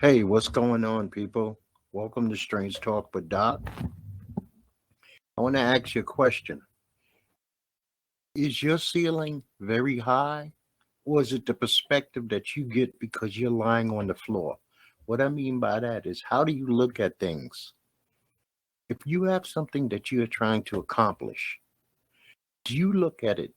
Hey, what's going on, people? Welcome to Strange Talk with Doc. I want to ask you a question. Is your ceiling very high, or is it the perspective that you get because you're lying on the floor? What I mean by that is, how do you look at things? If you have something that you are trying to accomplish, do you look at it?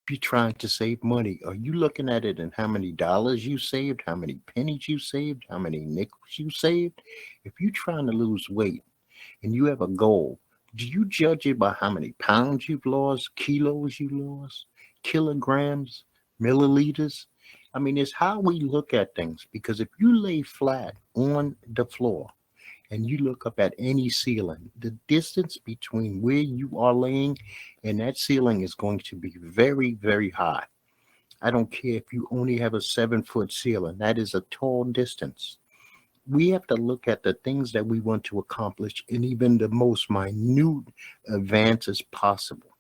If you're trying to save money, are you looking at it and how many dollars you saved, how many pennies you saved, how many nickels you saved? If you're trying to lose weight, and you have a goal, do you judge it by how many pounds you've lost, kilos you lost, kilograms, milliliters? I mean, it's how we look at things because if you lay flat on the floor and you look up at any ceiling, the distance between where you are laying and that ceiling is going to be very, very high. I don't care if you only have a 7 foot ceiling, that is a tall distance. We have to look at the things that we want to accomplish in even the most minute advances possible.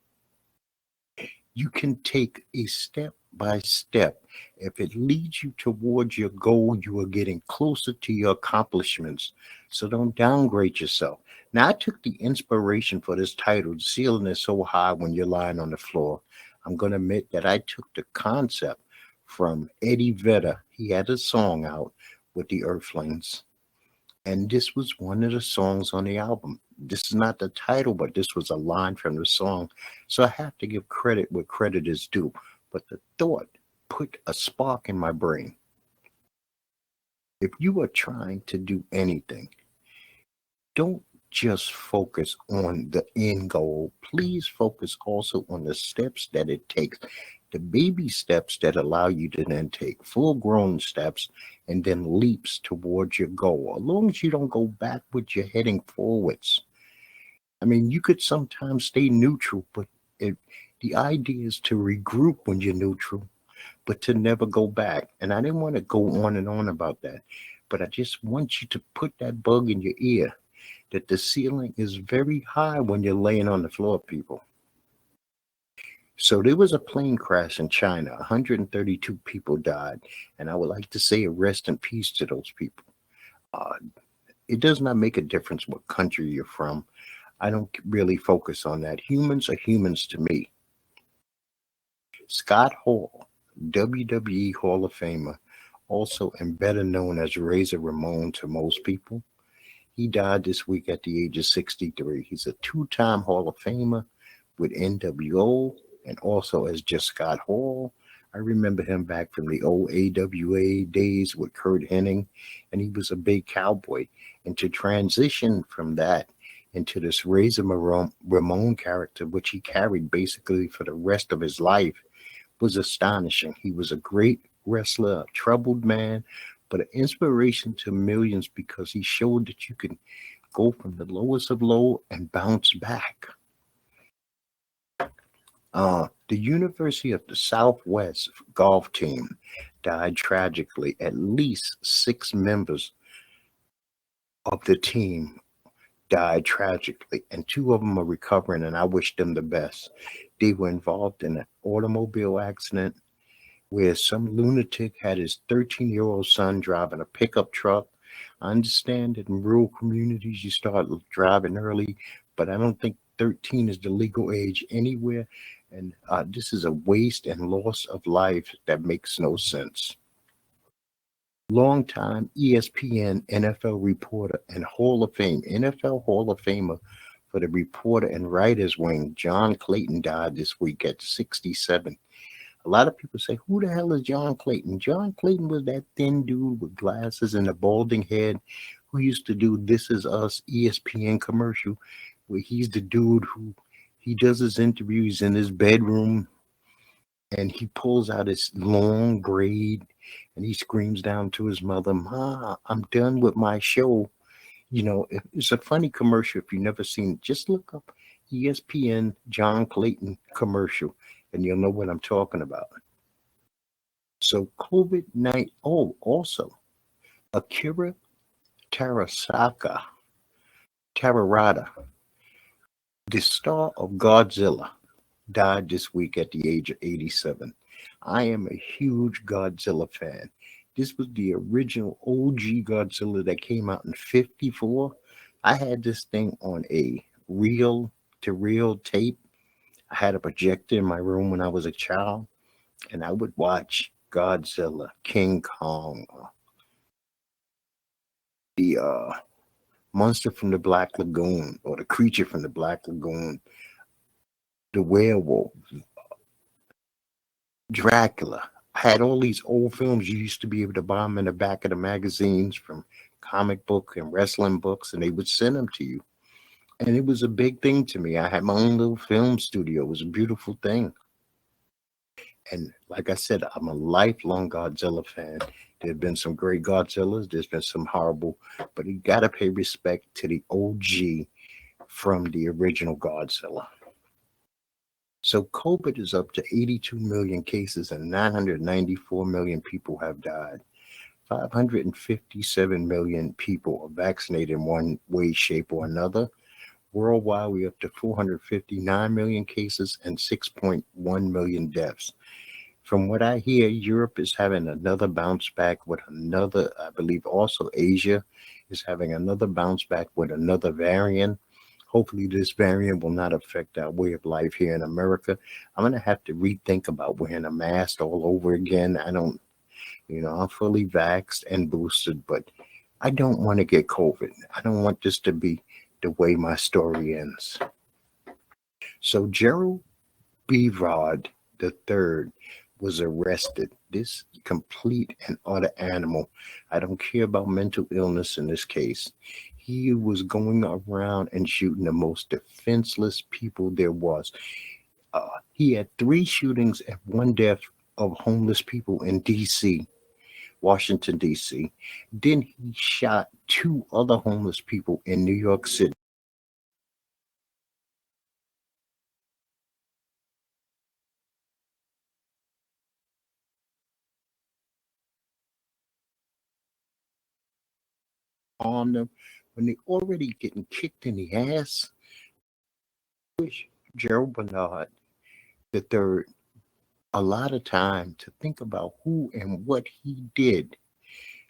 You can take a step by step. If it leads you towards your goal, you are getting closer to your accomplishments. So don't downgrade yourself. Now, I took the inspiration for this title, "The Ceiling is So High When You're Lying on the Floor." I'm going to admit that I took the concept from Eddie Vedder. He had a song out with the Earthlings. And this was one of the songs on the album. This is not the title, but this was a line from the song. So I have to give credit where credit is due. But the thought put a spark in my brain. If you are trying to do anything, don't just focus on the end goal. Please focus also on the steps that it takes. The baby steps that allow you to then take full grown steps and then leaps towards your goal. As long as you don't go backwards, you're heading forwards. I mean, you could sometimes stay neutral, but the idea is to regroup when you're neutral, but to never go back. And I didn't want to go on and on about that, but I just want you to put that bug in your ear that the ceiling is very high when you're laying on the floor, people. So there was a plane crash in China. 132 people died. And I would like to say a rest in peace to those people. Uh, it does not make a difference what country you're from. I don't really focus on that. Humans are humans to me. Scott Hall, WWE Hall of Famer, also and better known as Razor Ramon to most people. He died this week at the age of 63. He's a two-time Hall of Famer with NWO and also as just Scott Hall. I remember him back from the old AWA days with Kurt Hennig, and he was a big cowboy. And to transition from that into this Razor Ramon character, which he carried basically for the rest of his life, was astonishing. He was a great wrestler, a troubled man, but an inspiration to millions because he showed that you can go from the lowest of low and bounce back. The University of the Southwest golf team died tragically. At least 6 members of the team died tragically, and 2 of them are recovering, and I wish them the best. They were involved in an automobile accident where some lunatic had his 13-year-old son driving a pickup truck. I understand that in rural communities you start driving early, but I don't think 13 is the legal age anywhere. And this is a waste and loss of life that makes no sense. Longtime ESPN NFL reporter and Hall of Fame, NFL Hall of Famer for the reporter and writers wing, John Clayton died this week at 67. A lot of people say, who the hell is John Clayton? John Clayton was that thin dude with glasses and a balding head who used to do This Is Us ESPN commercial, where he's the dude who he does his interviews in his bedroom and he pulls out his long braid and he screams down to his mother, "Ma, I'm done with my show." You know, it's a funny commercial. If you've never seen it, just look up ESPN John Clayton commercial and you'll know what I'm talking about. So COVID-19, also Akira Tarasaka, Tararada, the star of Godzilla, died this week at the age of 87. I am a huge Godzilla fan. This was the original OG Godzilla that came out in 54. I had this thing on a reel to reel tape. I had a projector in my room when I was a child, and I would watch Godzilla, King Kong, the monster from the Black Lagoon, or the creature from the Black Lagoon, the werewolf, Dracula. I had all these old films you used to be able to buy them in the back of the magazines from comic book and wrestling books, and they would send them to you. And it was a big thing to me. I had my own little film studio. It was a beautiful thing. And like I said, I'm a lifelong Godzilla fan. There have been some great Godzillas. There's been some horrible, but you got to pay respect to the OG from the original Godzilla. So COVID is up to 82 million cases and 994 million people have died. 557 million people are vaccinated in one way, shape, or another. Worldwide, we're up to 459 million cases and 6.1 million deaths. From what I hear, Europe is having another bounce back with another, I believe also Asia is having another bounce back with another variant. Hopefully this variant will not affect our way of life here in America. I'm going to have to rethink about wearing a mask all over again. I'm fully vaxxed and boosted, but I don't want to get COVID. I don't want this to be the way my story ends. So Gerald Beavrod III was arrested. This complete and utter animal. I don't care about mental illness in this case. He was going around and shooting the most defenseless people there was. He had 3 shootings and 1 death of homeless people in D.C., Washington, D.C. Then he shot 2 other homeless people in New York City. On them when they already getting kicked in the ass. I wish Gerald Bernard III a lot of time to think about who and what he did.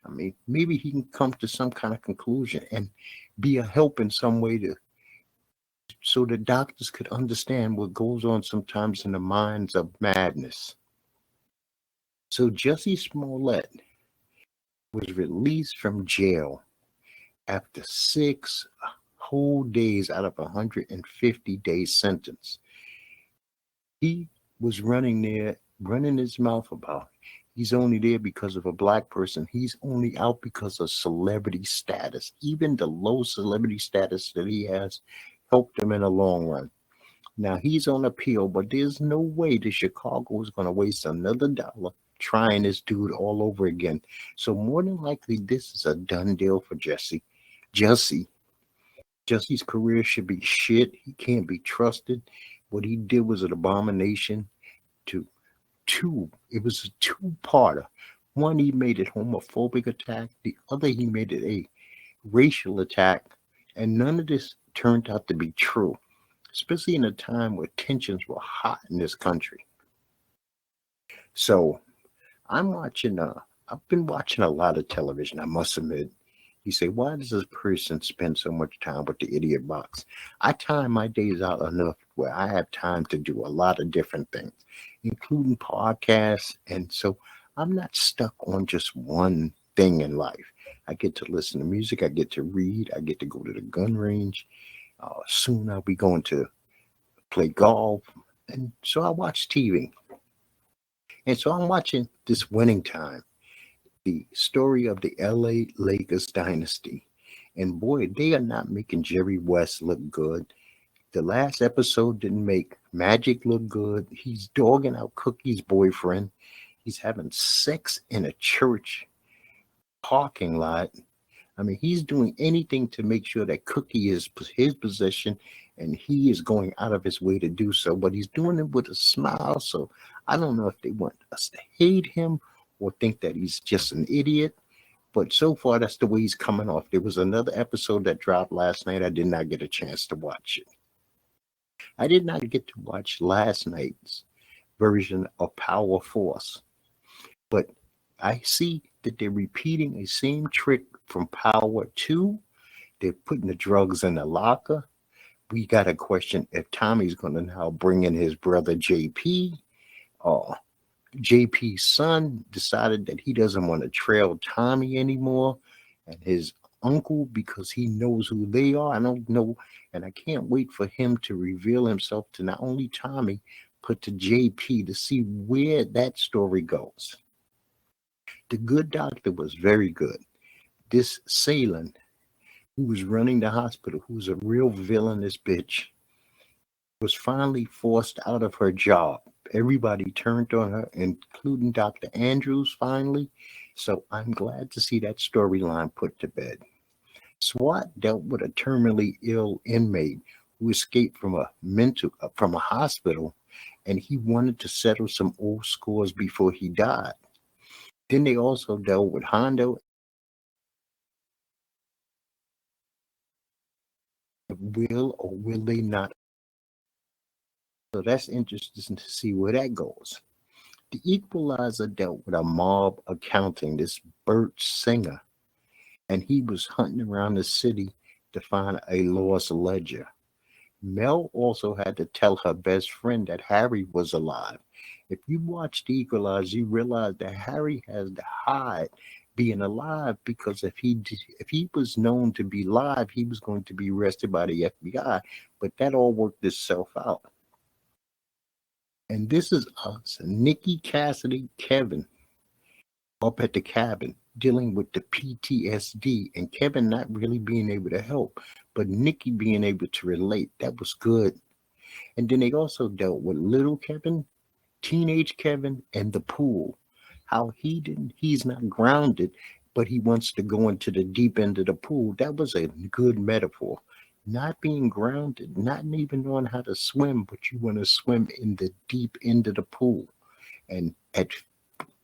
I mean, maybe he can come to some kind of conclusion and be a help in some way so the doctors could understand what goes on sometimes in the minds of madness. So Jussie Smollett was released from jail after 6 whole days out of a 150-day sentence. He was running his mouth about he's only there because of a black person. He's only out because of celebrity status. Even the low celebrity status that he has helped him in the long run. Now he's on appeal, but there's no way the Chicago is going to waste another dollar trying this dude all over again. So more than likely, this is a done deal for Jussie's career should be shit. He can't be trusted. What he did was an abomination. It was a 2-parter. One, he made it homophobic attack. The other, he made it a racial attack. And none of this turned out to be true, especially in a time where tensions were hot in this country. So I've been watching a lot of television, I must admit. You say, why does this person spend so much time with the idiot box? I time my days out enough where I have time to do a lot of different things, including podcasts. And so I'm not stuck on just one thing in life. I get to listen to music. I get to read. I get to go to the gun range. Soon I'll be going to play golf. And so I watch TV. And so I'm watching this Winning Time, the story of the LA Lakers dynasty. And boy, they are not making Jerry West look good. The last episode didn't make Magic look good. He's dogging out Cookie's boyfriend. He's having sex in a church parking lot. I mean, he's doing anything to make sure that Cookie is his possession, and he is going out of his way to do so. But he's doing it with a smile. So I don't know if they want us to hate him or think that he's just an idiot. But so far, that's the way he's coming off. There was another episode that dropped last night. I did not get a chance to watch it. I did not get to watch last night's version of Power Force. But I see that they're repeating the same trick from Power 2. They're putting the drugs in the locker. We got to question if Tommy's going to now bring in his brother JP. JP's son decided that he doesn't want to trail Tommy anymore and his uncle because he knows who they are. I don't know, and I can't wait for him to reveal himself to not only Tommy, but to JP to see where that story goes. The Good Doctor was very good. This Salem, who was running the hospital, who's a real villainous bitch, was finally forced out of her job. Everybody turned on her, including Dr. Andrews finally. So I'm glad to see that storyline put to bed. SWAT dealt with a terminally ill inmate who escaped from a hospital, and he wanted to settle some old scores before he died. Then they also dealt with Hondo. Will or will they not? So that's interesting to see where that goes. The Equalizer dealt with a mob accounting, this Bert Singer, and he was hunting around the city to find a lost ledger. Mel also had to tell her best friend that Harry was alive. If you watch The Equalizer, you realize that Harry has to hide being alive because if he was known to be live, he was going to be arrested by the FBI. But that all worked itself out. And this is us, Nikki, Cassidy, Kevin, up at the cabin dealing with the PTSD, and Kevin not really being able to help, but Nikki being able to relate. That was good. And then they also dealt with little Kevin, teenage Kevin, and the pool. How he's not grounded, but he wants to go into the deep end of the pool. That was a good metaphor. Not being grounded, not even knowing how to swim, but you want to swim in the deep end of the pool. And at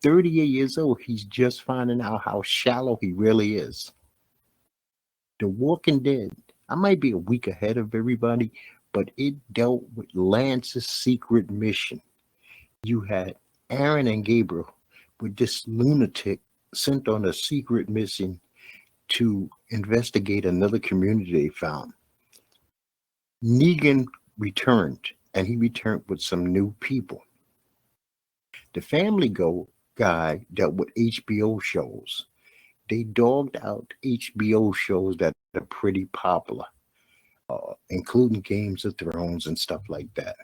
38 years old, he's just finding out how shallow he really is. The Walking Dead, I might be a week ahead of everybody, but it dealt with Lance's secret mission. You had Aaron and Gabriel with this lunatic sent on a secret mission to investigate another community they found. Negan returned, and he returned with some new people. The Family Guy dealt with HBO shows. They dogged out HBO shows that are pretty popular, including Games of Thrones and stuff like that.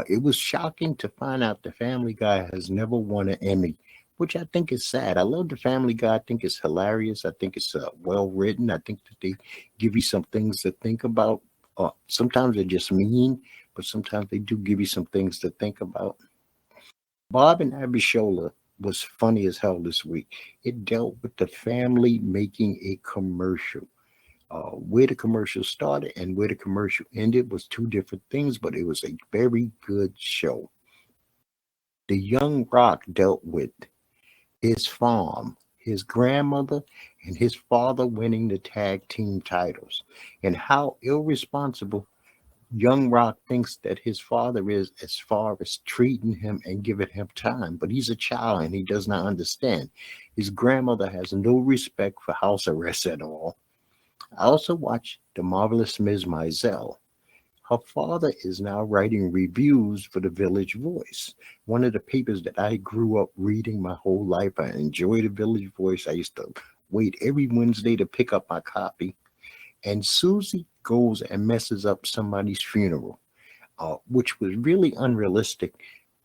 It was shocking to find out the Family Guy has never won an Emmy, which I think is sad. I love the Family Guy. I think it's hilarious. I think it's well written. I think that they give you some things to think about. Sometimes they're just mean, but sometimes they do give you some things to think about. Bob and Abby Shola was funny as hell this week. It dealt with the family making a commercial. Where the commercial started and where the commercial ended was two different things, but it was a very good show. The Young Rock dealt with his farm, his grandmother, and his father winning the tag team titles, and how irresponsible Young Rock thinks that his father is as far as treating him and giving him time, but he's a child and he does not understand. His grandmother has no respect for house arrest at all. I also watched The Marvelous Ms. Maisel. Her father is now writing reviews for the Village Voice, one of the papers that I grew up reading my whole life. I enjoy the Village Voice. I used to wait every Wednesday to pick up my copy. And Susie goes and messes up somebody's funeral, which was really unrealistic.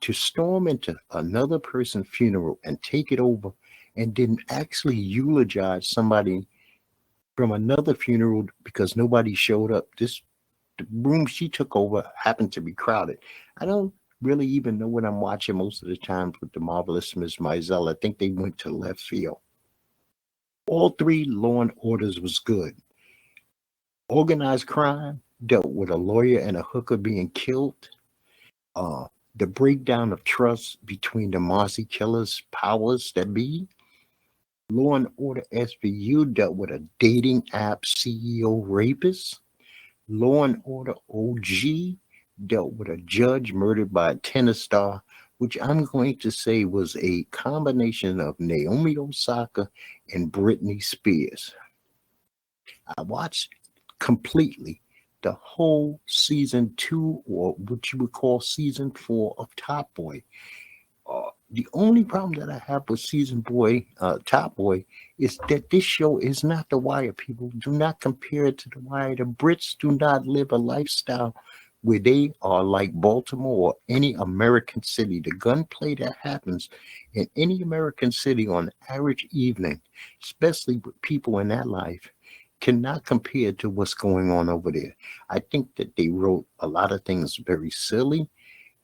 To storm into another person's funeral and take it over and then actually eulogize somebody from another funeral because nobody showed up. The room she took over happened to be crowded. I don't really even know what I'm watching most of the times with The Marvelous Ms. Maisel. I think they went to left field. All three Law and Orders was good. Organized crime dealt with a lawyer and a hooker being killed. The breakdown of trust between the Marcy killers, powers that be. Law and Order SVU dealt with a dating app CEO rapist. Law and Order OG dealt with a judge murdered by a tennis star which I'm going to say was a combination of Naomi Osaka and Britney Spears. I watched completely the whole season 2, or what you would call season 4 of Top Boy. The only problem that I have with Top Boy, is that this show is not The Wire. People do not compare it to The Wire. The Brits do not live a lifestyle where they are like Baltimore or any American city. The gunplay that happens in any American city on an average evening, especially with people in that life, cannot compare to what's going on over there. I think that they wrote a lot of things very silly.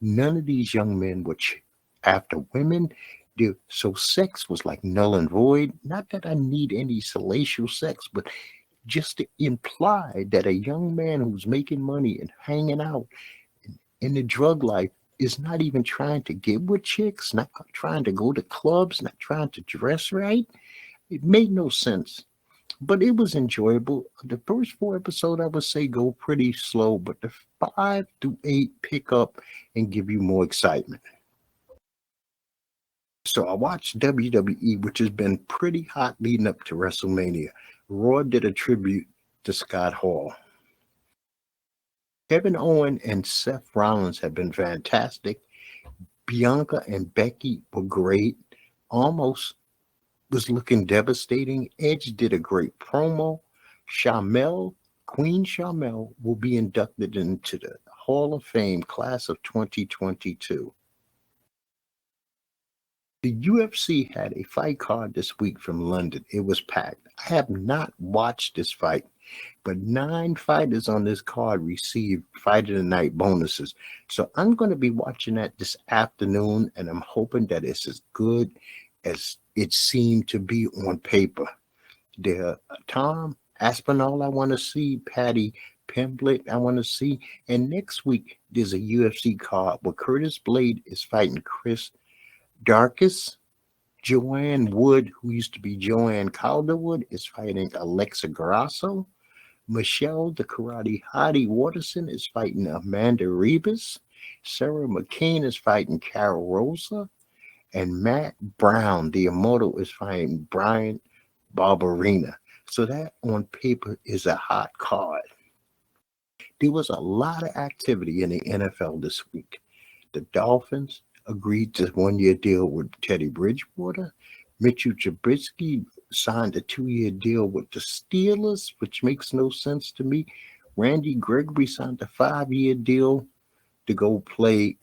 None of these young men were after women. So sex was like null and void. Not that I need any salacious sex, but just to imply that a young man who's making money and hanging out in the drug life is not even trying to get with chicks, not trying to go to clubs, not trying to dress right. It made no sense. But it was enjoyable. The first 4 episodes, I would say, go pretty slow, but the 5 to 8 pick up and give you more excitement. So I watched WWE, which has been pretty hot leading up to WrestleMania. Raw did a tribute to Scott Hall. Kevin Owens and Seth Rollins have been fantastic. Bianca and Becky were great. Almost was looking devastating. Edge did a great promo. Queen Sharmell, will be inducted into the Hall of Fame class of 2022. The UFC had a fight card this week from London. It was packed. I have not watched this fight, but 9 fighters on this card received Fight of the Night bonuses. So I'm going to be watching that this afternoon, and I'm hoping that it's as good as it seemed to be on paper. There, Tom Aspinall, I want to see. Patty Pimblett, I want to see. And next week, there's a UFC card where Curtis Blade is fighting Chris Darkus. Joanne Wood, who used to be Joanne Calderwood, is fighting Alexa Grasso. Michelle the Karate Hottie Waterson is fighting Amanda Ribas. Sarah McCain is fighting Carol Rosa. And Matt Brown, the Immortal, is fighting Brian Barberina. So that on paper is a hot card. There was a lot of activity in the NFL this week. The Dolphins agreed to a 1-year deal with Teddy Bridgewater. Mitchell Trubisky signed a 2-year deal with the Steelers, which makes no sense to me. Randy Gregory signed a 5-year deal to go play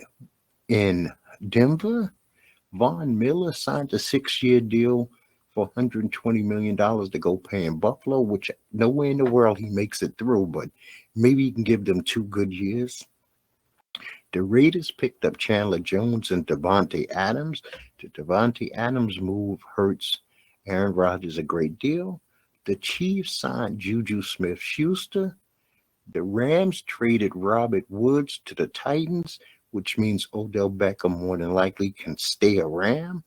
in Denver. VonMiller signed a 6-year deal for $120 million to go play in Buffalo, which nowhere in the world he makes it through, but maybe he can give them 2 good years. The Raiders picked up Chandler Jones and Davante Adams. The Davante Adams move hurts Aaron Rodgers a great deal. The Chiefs signed Juju Smith-Schuster. The Rams traded Robert Woods to the Titans, which means Odell Beckham more than likely can stay a Ram.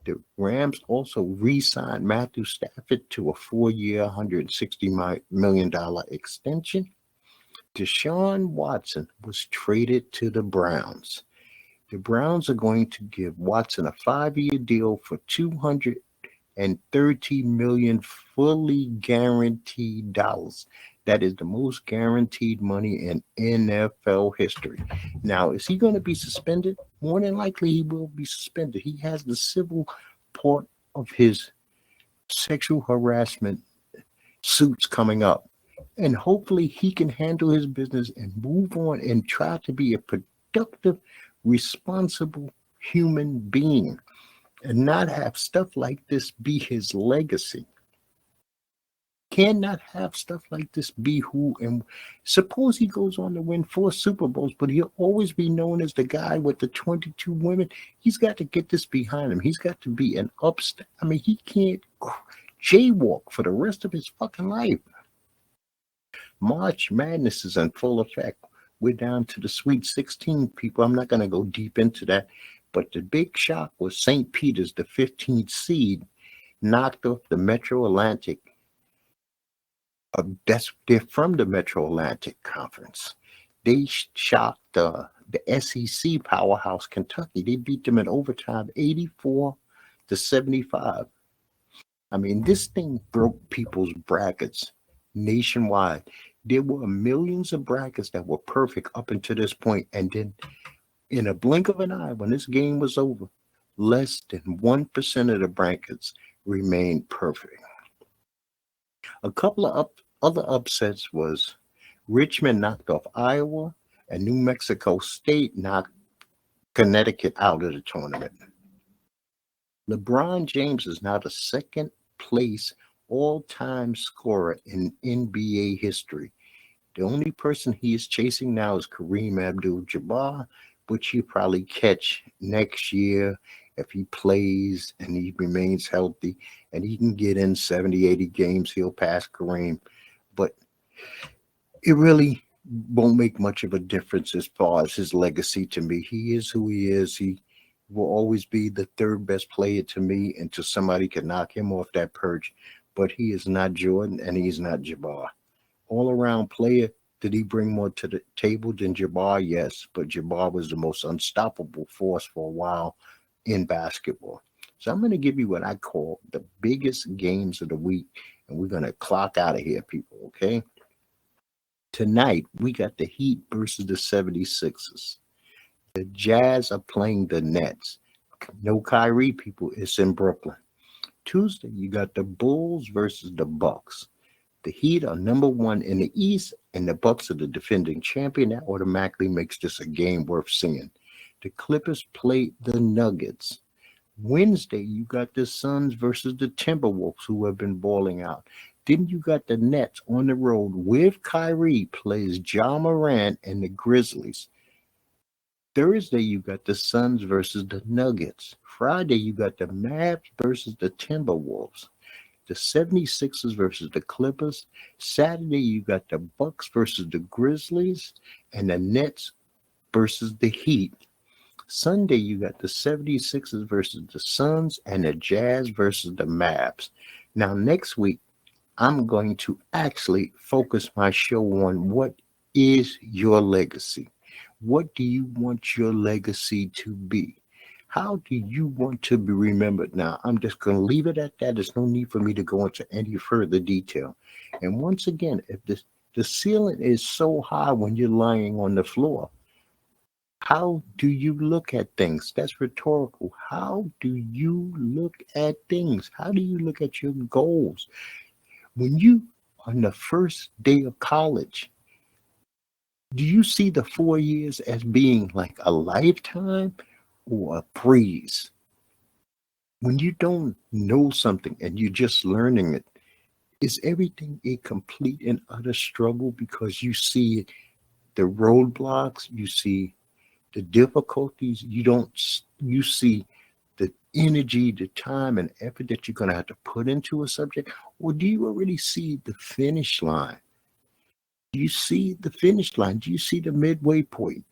The Rams also re-signed Matthew Stafford to a 4-year, $160 million extension. Deshaun Watson was traded to the Browns. The Browns are going to give Watson a 5-year deal for $230 million fully guaranteed dollars. That is the most guaranteed money in NFL history. Now, is he going to be suspended? More than likely, he will be suspended. He has the civil part of his sexual harassment suits coming up. And hopefully he can handle his business and move on and try to be a productive, responsible human being and not have stuff like this be his legacy. Cannot have stuff like this be who, and suppose he goes on to win 4 Super Bowls, but he'll always be known as the guy with the 22 women. He's got to get this behind him. He's got to be an upstart. I mean, he can't jaywalk for the rest of his fucking life. March Madness is in full effect. We're down to the Sweet 16, people. I'm not going to go deep into that, but the big shock was St. Peter's, the 15th seed, knocked off the Metro Atlantic. They're from the Metro Atlantic Conference. They shocked the SEC powerhouse Kentucky. They beat them in overtime 84-75. I mean, this thing broke people's brackets nationwide. There were millions of brackets that were perfect up until this point, and then in a blink of an eye, when this game was over, less than 1% of the brackets remained perfect. A couple of other upsets was Richmond knocked off Iowa, and New Mexico State knocked Connecticut out of the tournament. LeBron James is now the second place all-time scorer in NBA history. The only person he is chasing now is Kareem Abdul-Jabbar, which he'll probably catch next year if he plays and he remains healthy and he can get in 70, 80 games, he'll pass Kareem. But it really won't make much of a difference as far as his legacy to me. He is who he is. He will always be the third best player to me until somebody can knock him off that perch. But he is not Jordan and he's not Jabbar. All-around player, did he bring more to the table than Jabbar? Yes, but Jabbar was the most unstoppable force for a while in basketball. So I'm going to give you what I call the biggest games of the week, and we're going to clock out of here, people, okay? Tonight, we got the Heat versus the 76ers. The Jazz are playing the Nets. No Kyrie, people. It's in Brooklyn. Tuesday, you got the Bulls versus the Bucks. The Heat are number one in the East, and the Bucks are the defending champion. That automatically makes this a game worth seeing. The Clippers play the Nuggets. Wednesday, you got the Suns versus the Timberwolves, who have been balling out. Then you got the Nets on the road with Kyrie plays Ja Morant and the Grizzlies. Thursday, you got the Suns versus the Nuggets. Friday, you got the Mavs versus the Timberwolves. The 76ers versus the Clippers. Saturday, you got the Bucks versus the Grizzlies and the Nets versus the Heat. Sunday, you got the 76ers versus the Suns and the Jazz versus the Mavs. Now, next week, I'm going to actually focus my show on what is your legacy. What do you want your legacy to be? How do you want to be remembered? Now, I'm just going to leave it at that. There's no need for me to go into any further detail. And once again, if the ceiling is so high when you're lying on the floor, how do you look at things? That's rhetorical. How do you look at things? How do you look at your goals? When you on the first day of college, do you see the 4 years as being like a lifetime or a breeze? When you don't know something and you're just learning it, is everything a complete and utter struggle because you see the roadblocks, you see the difficulties, you see the energy, the time and effort that you're going to have to put into a subject? Or do you already see the finish line? Do you see the finish line? Do you see the midway point?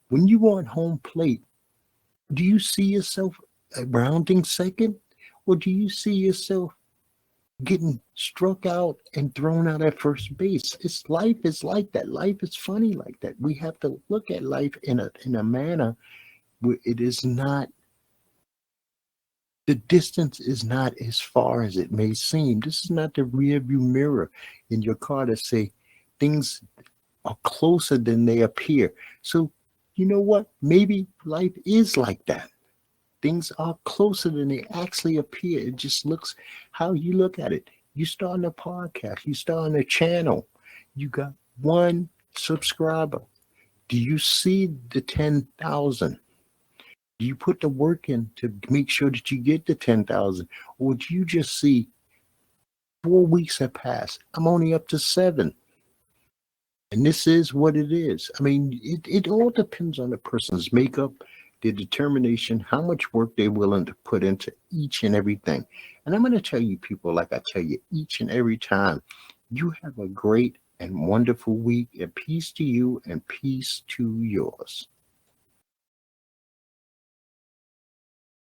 When you are on home plate, do you see yourself rounding second? Or do you see yourself getting struck out and thrown out at first base? Life is like that. Life is funny like that. We have to look at life in a manner where it is not, the distance is not as far as it may seem. This is not the rear view mirror in your car to say things are closer than they appear. So you know what? Maybe life is like that. Things are closer than they actually appear. It just looks how you look at it. You start a podcast, you start a channel, you got one subscriber. Do you see the 10,000? Do you put the work in to make sure that you get the 10,000? Or do you just see 4 weeks have passed? I'm only up to 7. And this is what it is. I mean, it all depends on the person's makeup, their determination, how much work they're willing to put into each and everything. And I'm going to tell you, people, like I tell you each and every time, you have a great and wonderful week, and peace to you and peace to yours.